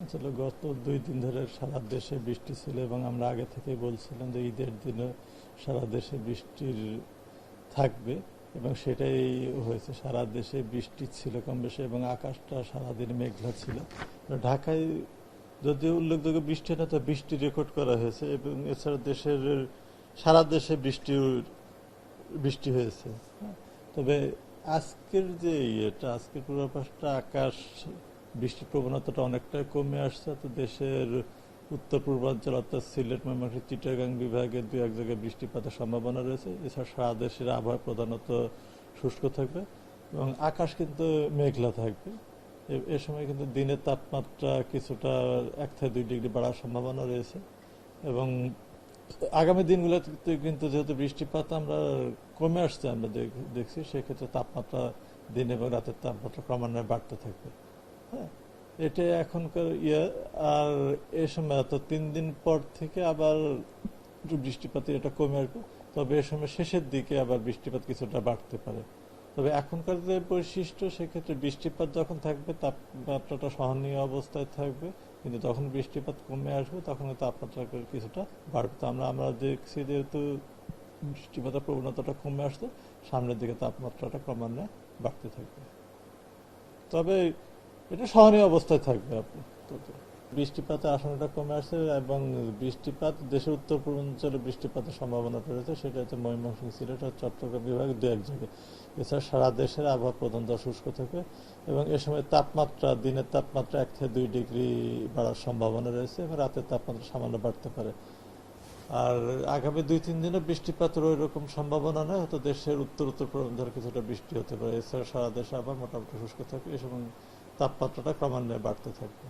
আসলে গত 2 দিন ধরে সারা দেশে বৃষ্টি ছিল এবং আমরা আগে থেকেই বলছিলাম যে ঈদের দিনে সারা দেশে বৃষ্টির থাকবে এবং সেটাই হয়েছে। সারা দেশে বৃষ্টি ছিল কম বেশি এবং আকাশটা সারাদিন মেঘলা ছিল। ঢাকায় যদিও উল্লেখযোগ্য বৃষ্টি না, তো বৃষ্টি রেকর্ড করা হয়েছে এবং এছাড়া সারা দেশে বৃষ্টি হয়েছে। তবে আজকের পূর্বাভাসটা আকাশ বৃষ্টির প্রবণতাটা অনেকটাই কমে আসছে। তো দেশের উত্তর পূর্বাঞ্চল অর্থাৎ সিলেট, ময়মনসিংহ, চিটাগাং বিভাগে 2-1 জায়গায় বৃষ্টিপাতের সম্ভাবনা রয়েছে। এছাড়া সারা দেশের আবহাওয়া প্রধানত শুষ্ক থাকবে এবং আকাশ কিন্তু মেঘলা থাকবে। এ সময় কিন্তু দিনের তাপমাত্রা কিছুটা 1 থেকে 2 ডিগ্রি বাড়ার সম্ভাবনা রয়েছে এবং আগামী দিনগুলোতে কিন্তু যেহেতু বৃষ্টিপাত আমরা কমে আসছে, আমরা দেখছি, সেক্ষেত্রে তাপমাত্রা দিন এবং রাতের তাপমাত্রা ক্রমান্বয়ে বাড়তে থাকবে। হ্যাঁ, এটা এখনকার আর এ সময় অর্থাৎ 3 দিন পর থেকে আবার একটু বৃষ্টিপাতের এটা কমে আসবে। তবে এ সময় শেষের দিকে আবার বৃষ্টিপাত কিছুটা বাড়তে পারে। তবে এখনকার যে বৈশিষ্ট্য, সেক্ষেত্রে বৃষ্টিপাত যখন থাকবে তাপমাত্রাটা সহনীয় অবস্থায় থাকবে, কিন্তু যখন বৃষ্টিপাত কমে আসবে তখন তাপমাত্রা কিছুটা বাড়বে। তো আমরা দেখছি যেহেতু বৃষ্টিপাতের প্রবণতাটা কমে আসছে, সামনের দিকে তাপমাত্রাটা ক্রমান্বয়ে বাড়তে থাকবে। তবে এটা সহনীয় অবস্থায় থাকবে। বৃষ্টিপাতের আশঙ্কাটা কমে আসছে এবং দেশের উত্তর পূর্বাঞ্চলে বৃষ্টিপাতের সম্ভাবনাটা রয়েছে, সেটা হচ্ছে ময়মনসিংহ, সিলেট আর চট্টগ্রাম বিভাগে 2-1 জায়গায়। এছাড়া সারা দেশের আবহাওয়া প্রধানত শুষ্ক থাকবে এবং এ সময় দিনের তাপমাত্রা 1 থেকে 2 ডিগ্রি বাড়ার সম্ভাবনা রয়েছে এবং রাতের তাপমাত্রা সামান্য বাড়তে পারে। আর আগামী 2-3 দিনে বৃষ্টিপাতের ওই রকম সম্ভাবনা নয়, হয়তো দেশের উত্তর পূর্বাঞ্চলে কিছুটা বৃষ্টি হতে পারে। এছাড়া সারা দেশে আবার মোটামুটি শুষ্ক থাকবে, এ সময় তাপমাত্রাটা ক্রমান্বয়ে বাড়তে থাকবে।